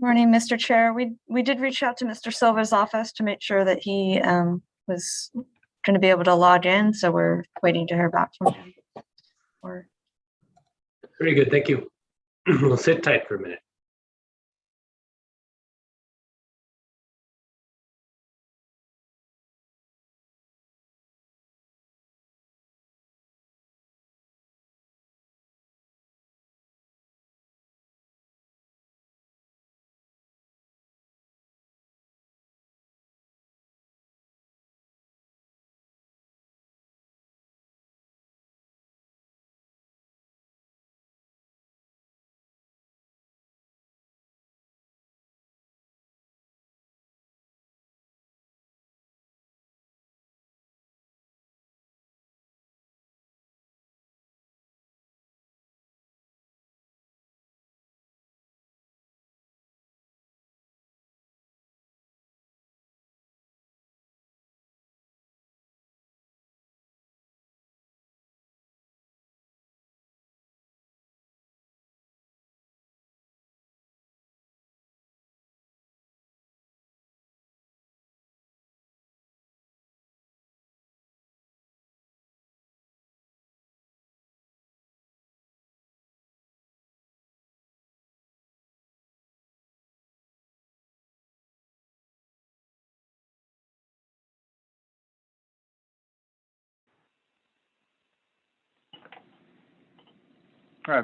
Morning, Mr. Chair. We did reach out to Mr. Silva's office to make sure that he was going to be able to log in, so we're waiting to hear back from him. Very good, thank you. We'll sit tight for a minute.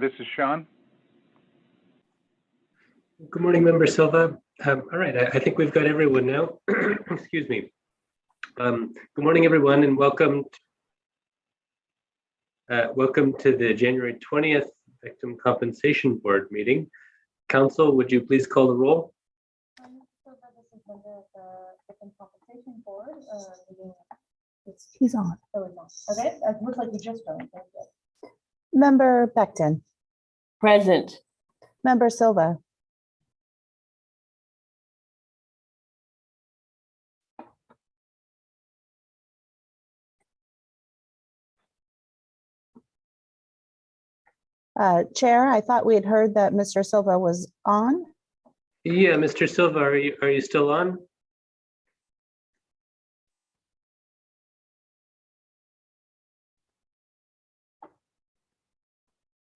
This is Sean. Good morning, Member Silva. All right, I think we've got everyone now. Excuse me. Good morning, everyone, and welcome to the January 20th Victim Compensation Board meeting. Council, would you please call the roll? So this is member of the Victim Compensation Board meeting. He's on. Oh, it's on. Okay, it looks like you just joined. Member Becton. Present. Member Silva. Chair, I thought we had heard that Mr. Silva was on. Yeah, Mr. Silva, are you still on?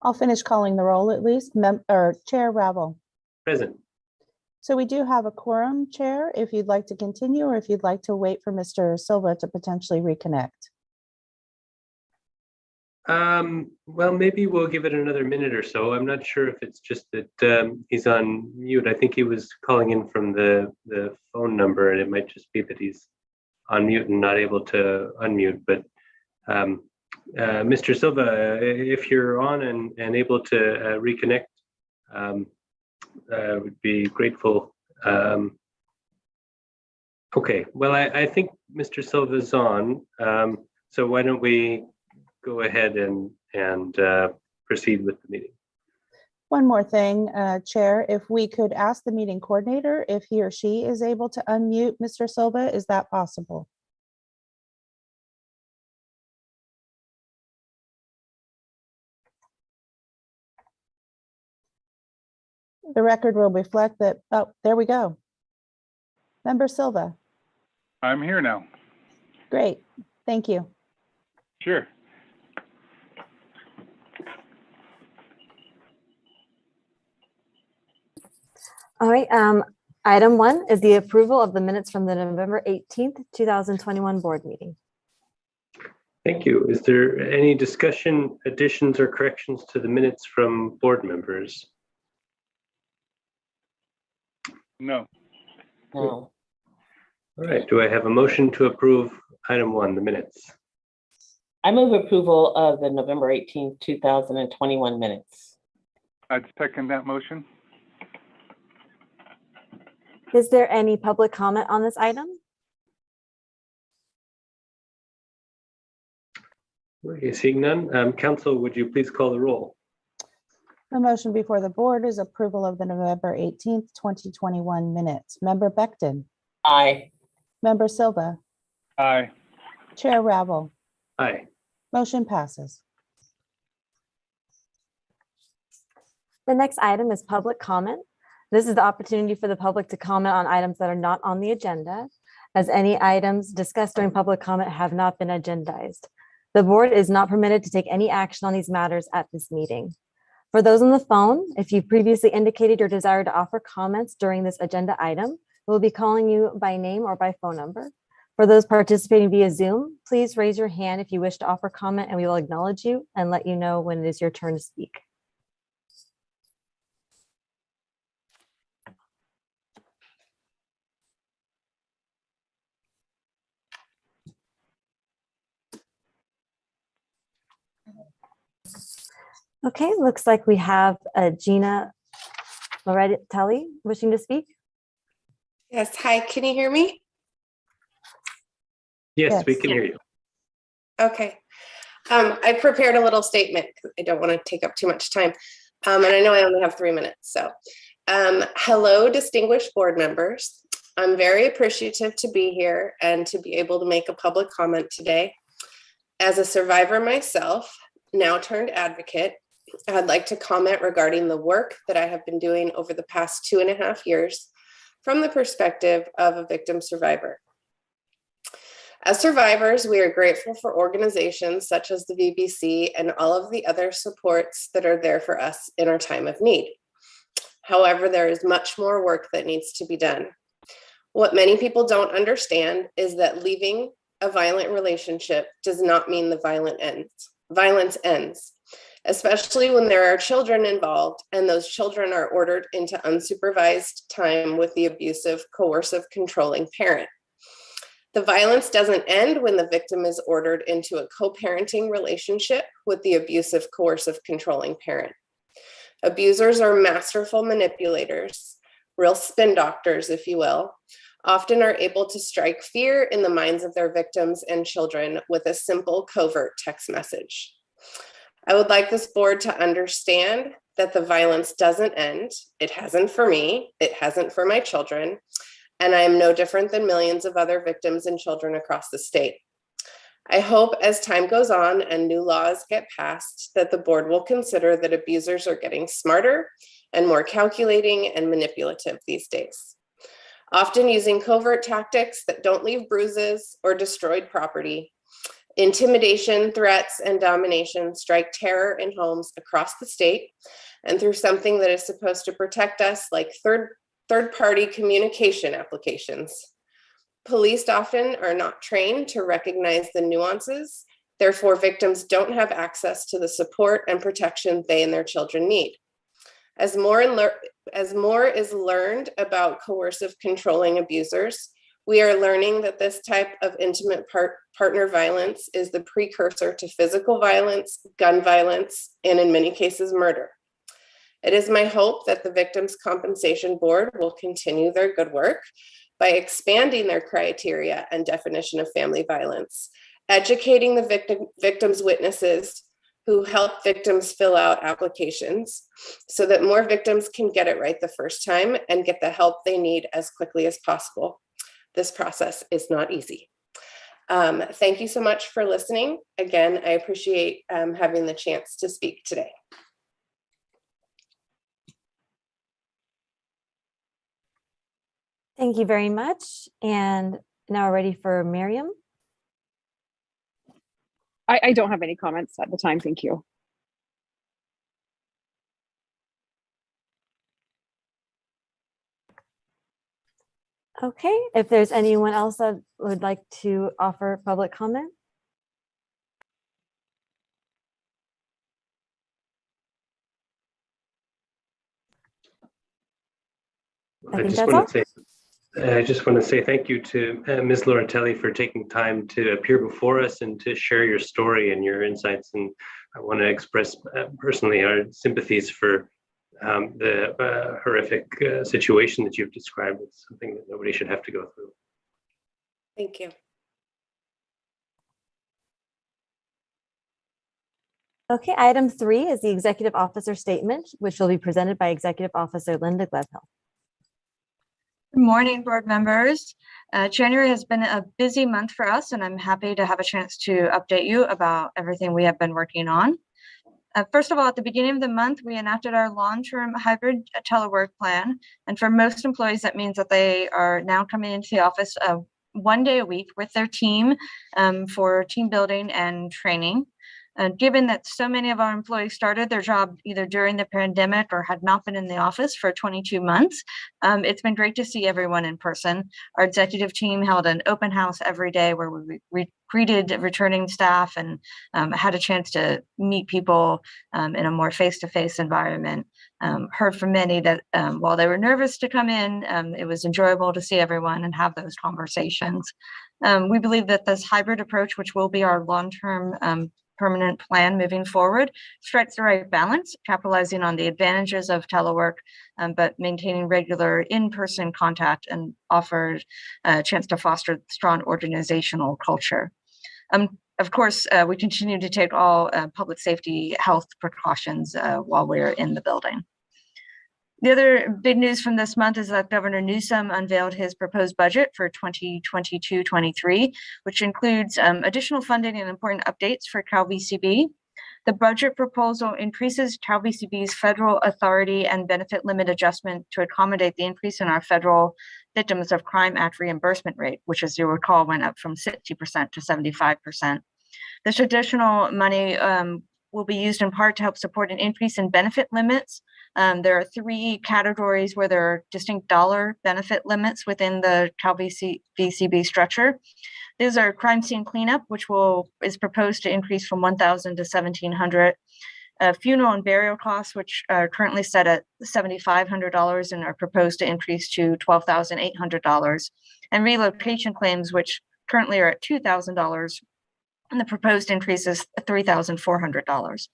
I'll finish calling the roll at least. Chair Ravel. Present. So we do have a quorum, Chair, if you'd like to continue or if you'd like to wait for Mr. Silva to potentially reconnect. Well, maybe we'll give it another minute or so. I'm not sure if it's just that he's on mute. I think he was calling in from the phone number, and it might just be that he's on mute and not able to unmute. But Mr. Silva, if you're on and able to reconnect, would be grateful. Okay, well, I think Mr. Silva's on. So why don't we go ahead and proceed with the meeting. One more thing, Chair, if we could ask the meeting coordinator if he or she is able to unmute Mr. Silva, is that possible? The record will reflect that, oh, there we go. Member Silva. I'm here now. Great, thank you. Sure. All right. Item 1 is the approval of the minutes from the November 18th, 2021 board meeting. Thank you. Is there any discussion, additions, or corrections to the minutes from board members? No. No. All right. Do I have a motion to approve item 1, the minutes? I move approval of the November 18th, 2021 minutes. I'd second that motion. Is there any public comment on this item? Okay, seeing none. Council, would you please call the roll? The motion before the board is approval of the November 18th, 2021 minutes. Member Becton. Aye. Member Silva. Aye. Chair Ravel. Aye. Motion passes. The next item is public comment. This is the opportunity for the public to comment on items that are not on the agenda, as any items discussed during public comment have not been agendized. The board is not permitted to take any action on these matters at this meeting. For those on the phone, if you previously indicated your desire to offer comments during this agenda item, we'll be calling you by name or by phone number. For those participating via Zoom, please raise your hand if you wish to offer comment and we will acknowledge you and let you know when it is your turn to speak. Okay, looks like we have Gina Loretelli wishing to speak. Yes, hi, can you hear me? Yes, we Yes. can hear you. Okay. I prepared a little statement. I don't want to take up too much time. And I know I only have 3 minutes. So hello, distinguished board members. I'm very appreciative to be here and to be able to make a public comment today. As a survivor myself, now turned advocate, I'd like to comment regarding the work that I have been doing over the past 2.5 years from the perspective of a victim survivor. As survivors, we are grateful for organizations such as the VBC and all of the other supports that are there for us in our time of need. However, there is much more work that needs to be done. What many people don't understand is that leaving a violent relationship does not mean the violence ends, especially when there are children involved and those children are ordered into unsupervised time with the abusive, coercive, controlling parent. The violence doesn't end when the victim is ordered into a co-parenting relationship with the abusive, coercive, controlling parent. Abusers are masterful manipulators, real spin doctors, if you will, often are able to strike fear in the minds of their victims and children with a simple covert text message. I would like this board to understand that the violence doesn't end. It hasn't for me, it hasn't for my children, and I am no different than millions of other victims and children across the state. I hope as time goes on and new laws get passed that the board will consider that abusers are getting smarter and more calculating and manipulative these days, often using covert tactics that don't leave bruises or destroyed property. Intimidation, threats, and domination strike terror in homes across the state, and through something that is supposed to protect us, like third-party communication applications. Police often are not trained to recognize the nuances. Therefore, victims don't have access to the support and protection they and their children need. As more is learned about coercive, controlling abusers, we are learning that this type of intimate partner violence is the precursor to physical violence, gun violence, and in many cases, murder. It is my hope that the Victims' Compensation Board will continue their good work by expanding their criteria and definition of family violence, educating the victims' witnesses who help victims fill out applications so that more victims can get it right the first time and get the help they need as quickly as possible. This process is not easy. Thank you so much for listening. Again, I appreciate having the chance to speak today. Thank you very much. And now we're ready for Miriam. I don't have any comments at the time. Thank you. Okay, if there's anyone else that would like to offer public comment. I think that's all. I just want to say thank you to Ms. Loretelli for taking time to appear before us and to share your story and your insights. And I want to express personally our sympathies for the horrific situation that you've described. It's something that nobody should have to go through. Thank you. Okay, item 3 is the Executive Officer Statement, which will be presented by Executive Officer Linda Gledhill. Good morning, board members. January has been a busy month for us, and I'm happy to have a chance to update you about everything we have been working on. First of all, at the beginning of the month, we enacted our long-term hybrid telework plan. And for most employees, that means that they are now coming into the office 1 day a week with their team for team building and training. Given that so many of our employees started their job either during the pandemic or had not been in the office for 22 months, it's been great to see everyone in person. Our executive team held an open house every day where we greeted returning staff and had a chance to meet people in a more face-to-face environment. Heard from many that while they were nervous to come in, it was enjoyable to see everyone and have those conversations. We believe that this hybrid approach, which will be our long-term permanent plan moving forward, strikes the right balance, capitalizing on the advantages of telework, but maintaining regular in-person contact and offers a chance to foster strong organizational culture. Of course, we continue to take all public safety health precautions while we're in the building. The other big news from this month is that Governor Newsom unveiled his proposed budget for 2022-23, which includes additional funding and important updates for Cal VCB. The budget proposal increases Cal VCB's federal authority and benefit limit adjustment to accommodate the increase in our federal Victims of Crime Act reimbursement rate, which, as you recall, went up from 60% to 75%. This additional money will be used in part to help support an increase in benefit limits. There are 3 categories where there are distinct dollar benefit limits within the Cal VCB structure. These are crime scene cleanup, which is proposed to increase from $1,000 to $1,700. Funeral and burial costs, which are currently set at $7,500 and are proposed to increase to $12,800. And relocation claims, which currently are at $2,000. And the proposed increase is $3,400.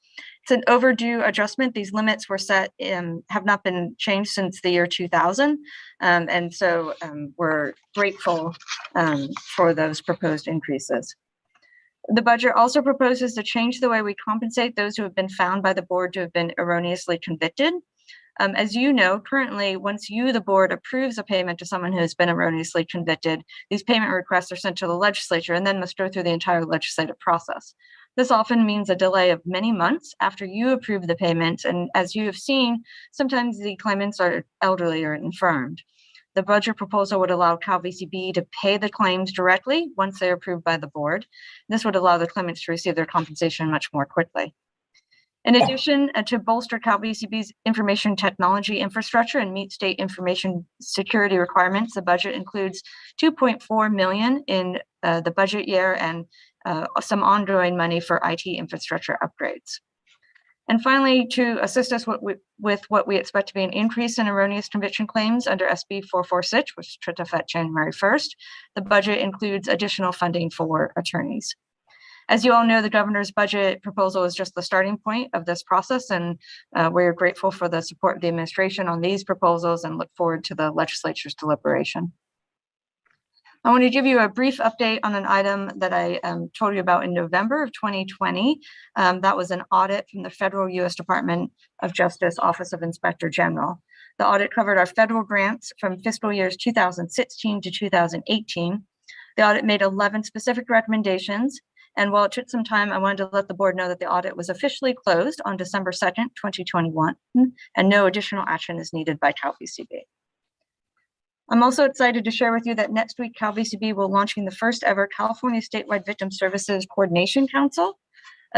It's an overdue adjustment. These limits were set have not been changed since the year 2000. And so we're grateful for those proposed increases. The budget also proposes to change the way we compensate those who have been found by the board to have been erroneously convicted. As you know, currently, once the board, approves a payment to someone who has been erroneously convicted, these payment requests are sent to the legislature and then must go through the entire legislative process. This often means a delay of many months after you approve the payment. And as you have seen, sometimes the claimants are elderly or infirmed. The budget proposal would allow Cal VCB to pay the claims directly once they're approved by the board. This would allow the claimants to receive their compensation much more quickly. In addition, to bolster Cal VCB's information technology infrastructure and meet state information security requirements, the budget includes $2.4 million in the budget year and some ongoing money for IT infrastructure upgrades. And finally, to assist us with what we expect to be an increase in erroneous conviction claims under SB 446, which took effect January 1st, the budget includes additional funding for attorneys. As you all know, the governor's budget proposal is just the starting point of this process, and we're grateful for the support of the administration on these proposals and look forward to the legislature's deliberation. I want to give you a brief update on an item that I told you about in November of 2020. That was an audit from the Federal U.S. Department of Justice Office of Inspector General. The audit covered our federal grants from fiscal years 2016 to 2018. The audit made 11 specific recommendations. And while it took some time, I wanted to let the board know that the audit was officially closed on December 2nd, 2021, and no additional action is needed by Cal VCB. I'm also excited to share with you that next week, Cal VCB will launching the first ever California Statewide Victim Services Coordination Council.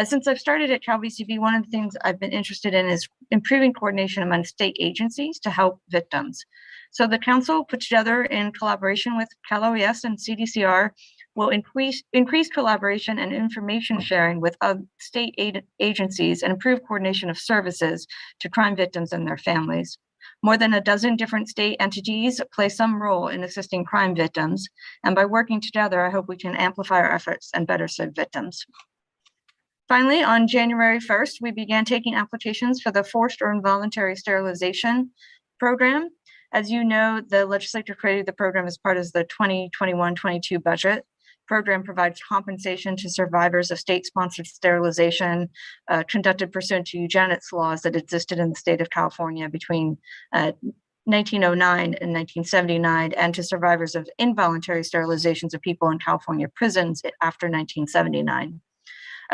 Since I've started at Cal VCB, one of the things I've been interested in is improving coordination among state agencies to help victims. So the council put together in collaboration with Cal OES and CDCR will increase collaboration and information sharing with state agencies and improve coordination of services to crime victims and their families. More than a dozen different state entities play some role in assisting crime victims, and by working together, I hope we can amplify our efforts and better serve victims. Finally, on January 1st, we began taking applications for the forced or involuntary sterilization program. As you know, the legislature created the program as part of the 2021-22 budget. Program provides compensation to survivors of state-sponsored sterilization conducted pursuant to eugenics laws that existed in the state of California between 1909 and 1979, and to survivors of involuntary sterilizations of people in California prisons after 1979.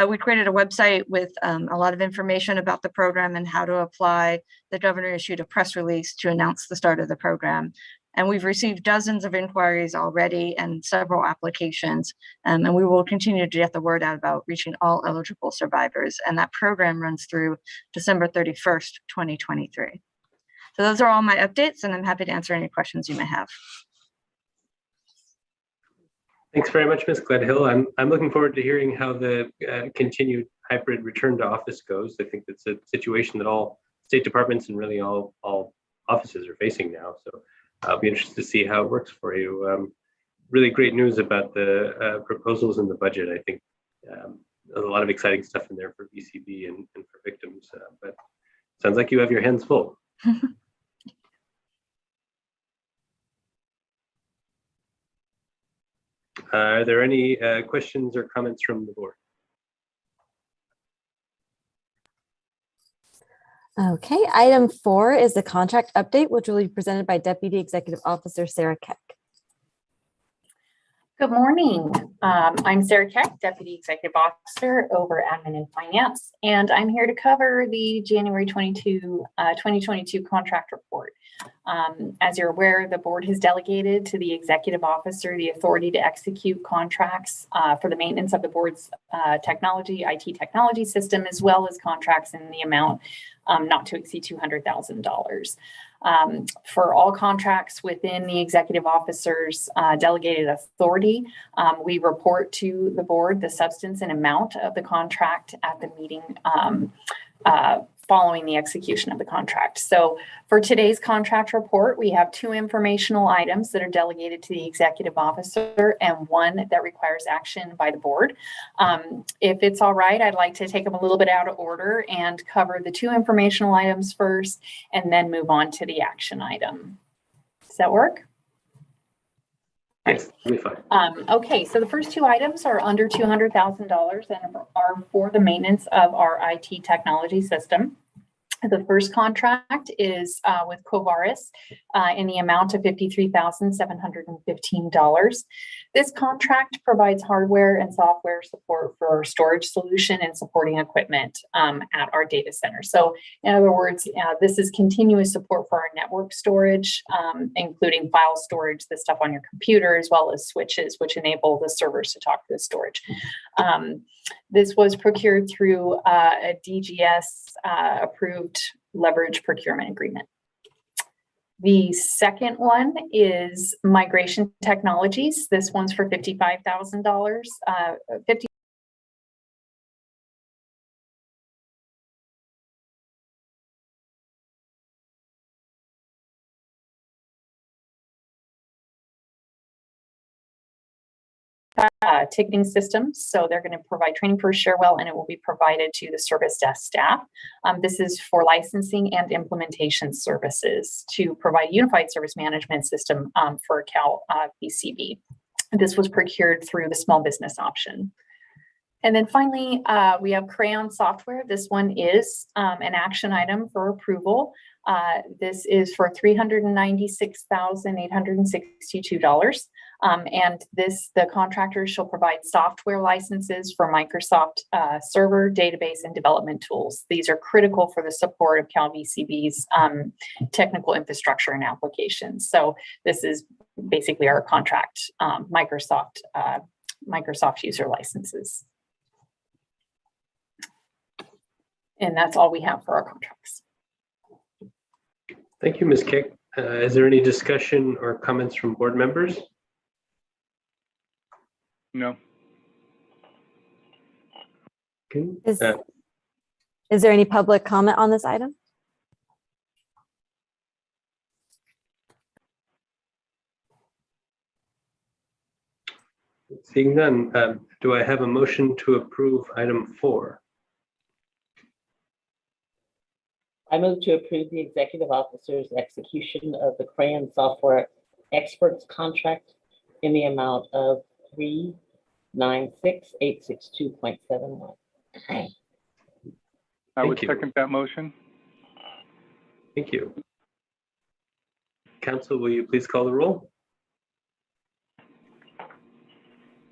We created a website with a lot of information about the program and how to apply. The governor issued a press release to announce the start of the program. And we've received dozens of inquiries already and several applications. And we will continue to get the word out about reaching all eligible survivors. And that program runs through December 31st, 2023. So those are all my updates, and I'm happy to answer any questions you may have. Thanks very much, Ms. Gledhill. I'm looking forward to hearing how the continued hybrid return to office goes. I think that's a situation that all state departments and really all offices are facing now. So I'll be interested to see how it works for you. Really great news about the proposals in the budget. I think there's a lot of exciting stuff in there for VCB and for victims, but sounds like you have your hands full. Are there any questions or comments from the board? Okay, item 4 is the contract update, which will be presented by Deputy Executive Officer Sarah Keck. Good morning. I'm Sarah Keck, Deputy Executive Officer over Admin and Finance, and I'm here to cover the January 2022 contract report. As you're aware, the board has delegated to the Executive Officer the authority to execute contracts for the maintenance of the board's IT technology system, as well as contracts in the amount not to exceed $200,000. For all contracts within the Executive Officer's delegated authority, we report to the board the substance and amount of the contract at the meeting following the execution of the contract. So for today's contract report, we have 2 informational items that are delegated to the Executive Officer and 1 that requires action by the board. If it's all right, I'd like to take them a little bit out of order and cover the 2 informational items first and then move on to the action item. Does that work? Yes, that'll be fine. Okay, so the first 2 items are under $200,000 and are for the maintenance of our IT technology system. The first contract is with Covaris in the amount of $53,715. This contract provides hardware and software support for our storage solution and supporting equipment at our data center. So in other words, this is continuous support for our network storage, including file storage, the stuff on your computer, as well as switches, which enable the servers to talk to the storage. This was procured through a DGS approved leverage procurement agreement. The second one is migration technologies. This one's for $55,000. Ticketing systems. So they're going to provide training for Sharewell, and it will be provided to the service desk staff. This is for licensing and implementation services to provide unified service management system for Cal VCB. This was procured through the small business option. And then finally, we have Crayon Software. This one is an action item for approval. This is for $396,862. And the contractor shall provide software licenses for Microsoft server, database, and development tools. These are critical for the support of Cal VCB's technical infrastructure and applications. So this is basically our contract, Microsoft user licenses. And that's all we have for our contracts. Thank you, Ms. Keck. Is there any discussion or comments from board members? No. Okay. Is there any public comment on this item? Seeing none, do I have a motion to approve item 4? I move to approve the Executive Officer's execution of the Crayon Software Experts Contract in the amount of $396,862.71. I would second that motion. Thank you. Council, will you please call the roll?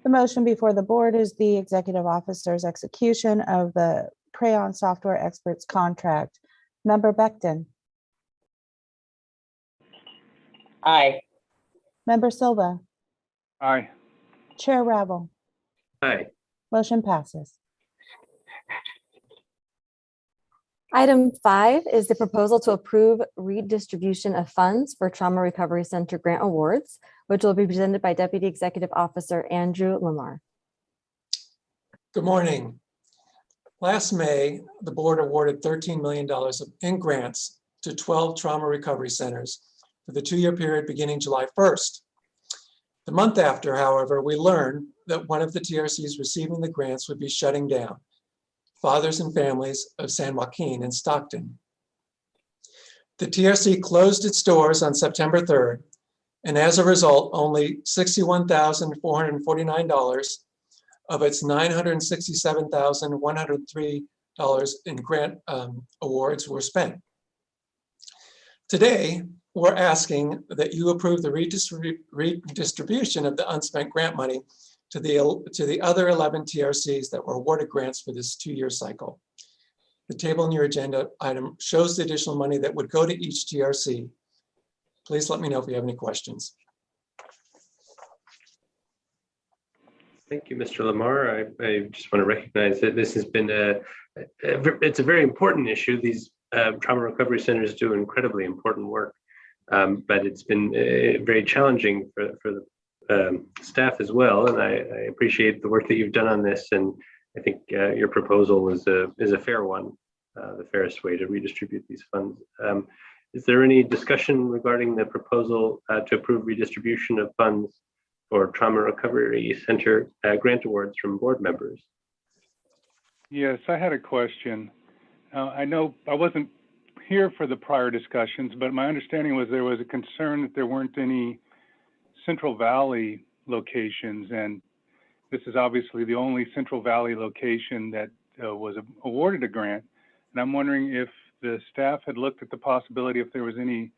The motion before the board is the executive officer's execution of the Crayon Software Experts contract. Member Becton, Aye. Member Silva, Aye. Chair Ravel, Aye. motion passes. Item 5 is the proposal to approve redistribution of funds for Trauma Recovery Center grant awards, which will be presented by Deputy Executive Officer Andrew Lamar. Good morning. Last May, the board awarded $13 million in grants to 12 trauma recovery centers for the 2-year period beginning July 1st. The month after, however, we learned that one of the TRCs receiving the grants would be shutting down, Fathers and Families of San Joaquin in Stockton. The TRC closed its doors on September 3rd, and as a result, only $61,449 of its $967,103 in grant awards were spent. Today, we're asking that you approve the redistribution of the unspent grant money to the other 11 TRCs that were awarded grants for this 2-year cycle. The table in your agenda item shows the additional money that would go to each TRC. Please let me know if you have any questions. Thank you, Mr. Lamar. I just want to recognize that this has been it's a very important issue. These trauma recovery centers do incredibly important work, but it's been very challenging for the staff as well. And I appreciate the work that you've done on this. And I think your proposal is a fair one, the fairest way to redistribute these funds. Is there any discussion regarding the proposal to approve redistribution of funds for Trauma Recovery Center grant awards from board members? Yes, I had a question. I know I wasn't here for the prior discussions, but my understanding was there was a concern that there weren't any Central Valley locations, and this is obviously the only Central Valley location that was awarded a grant. And I'm wondering if the staff had looked at the possibility if there was any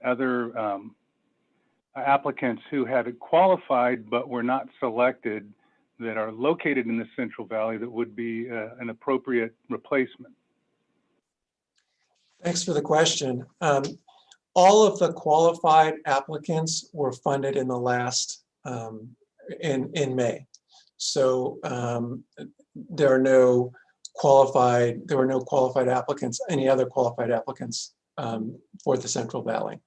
other applicants who had qualified but were not selected that are located in the Central Valley that would be an appropriate replacement. Thanks for the question. All of the qualified applicants were funded in the last, in May. So there were no qualified applicants, any other qualified applicants for the Central Valley.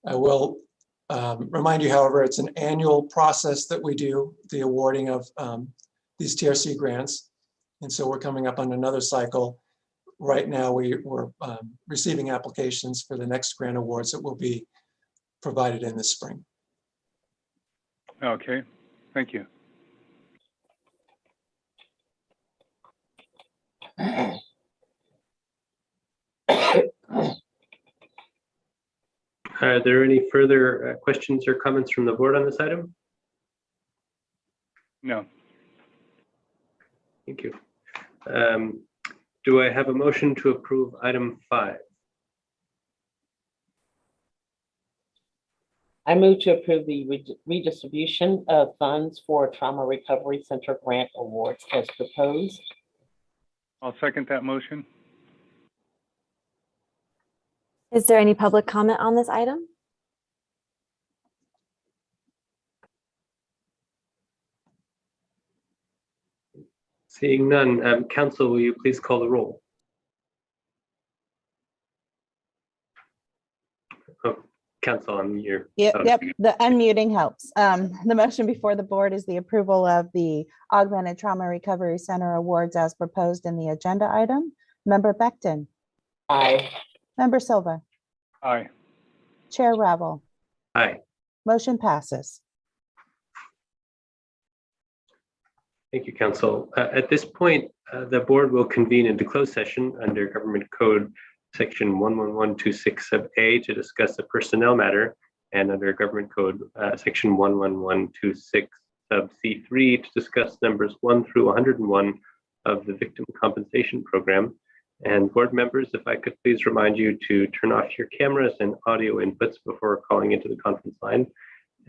I will remind you, however, it's an annual process that we do, the awarding of these TRC grants. And so we're coming up on another cycle. Right now, we're receiving applications for the next grant awards that will be provided in the spring. Okay, thank you. Are there any further questions or comments from the board on this item? No. Thank you. Do I have a motion to approve item 5? I move to approve the redistribution of funds for Trauma Recovery Center grant awards as proposed. I'll second that motion. Is there any public comment on this item? Seeing none, Council, will you please call the roll? Oh, Council, on your. Yep, the unmuting helps. The motion before the board is the approval of the Augmented Trauma Recovery Center awards as proposed in the agenda item. Member Becton. Aye. Member Silva. Aye. Chair Ravel. Aye. Motion passes. Thank you, Council. At this point, the board will convene into closed session under Government Code Section 11126 sub A to discuss a personnel matter, and under Government Code Section 11126 sub C3 to discuss numbers 1 through 101 of the Victim Compensation Program. And board members, if I could please remind you to turn off your cameras and audio inputs before calling into the conference line.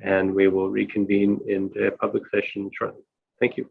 and we will reconvene in the public session shortly. Thank you.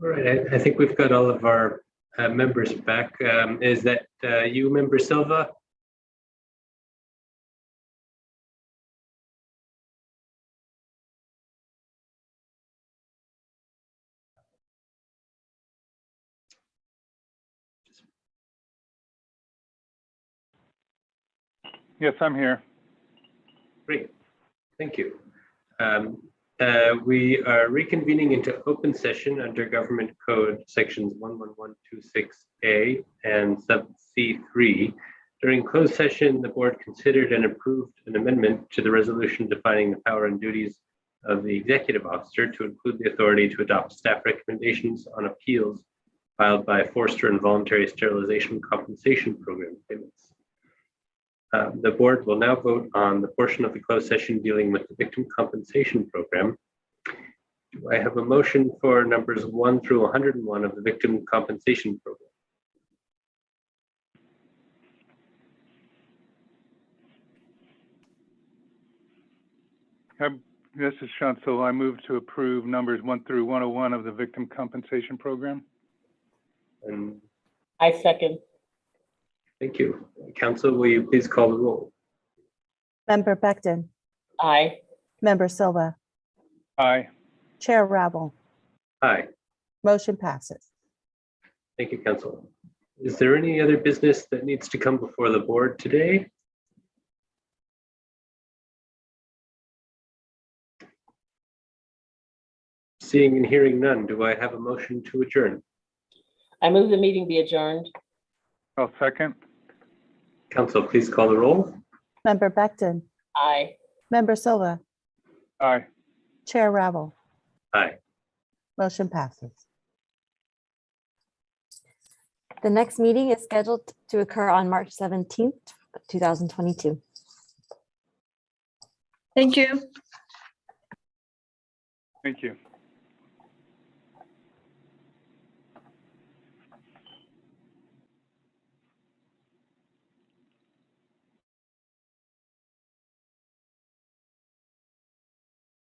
All right, I think we've got all of our members back. Is that you, Member Silva? Yes, I'm here. Great, thank you. We are reconvening into open session under Government Code sections 11126A and sub C3. During closed session, the board considered and approved an amendment to the resolution defining the power and duties of the executive officer to include the authority to adopt staff recommendations on appeals filed by forced or involuntary sterilization compensation program payments. The board will now vote on the portion of the closed session dealing with the victim compensation program. Do I have a motion for numbers 1 through 101 of the victim compensation program? This is Chancel. I move to approve numbers 1 through 101 of the victim compensation program. And I second. thank you. Council, will you please call the roll? Member Becton, Aye. Member Silva, Aye. Chair Rabble, Aye. motion passes. Thank you, Council. Is there any other business that needs to come before the board today? Seeing and hearing none, do I have a motion to adjourn? I move the meeting be adjourned. I'll second. Council, please call the roll. Member Becton, Aye. Member Silva, Aye. Chair Rabble, Aye. motion passes. The next meeting is scheduled to occur on March 17th, 2022. Thank you. Thank you.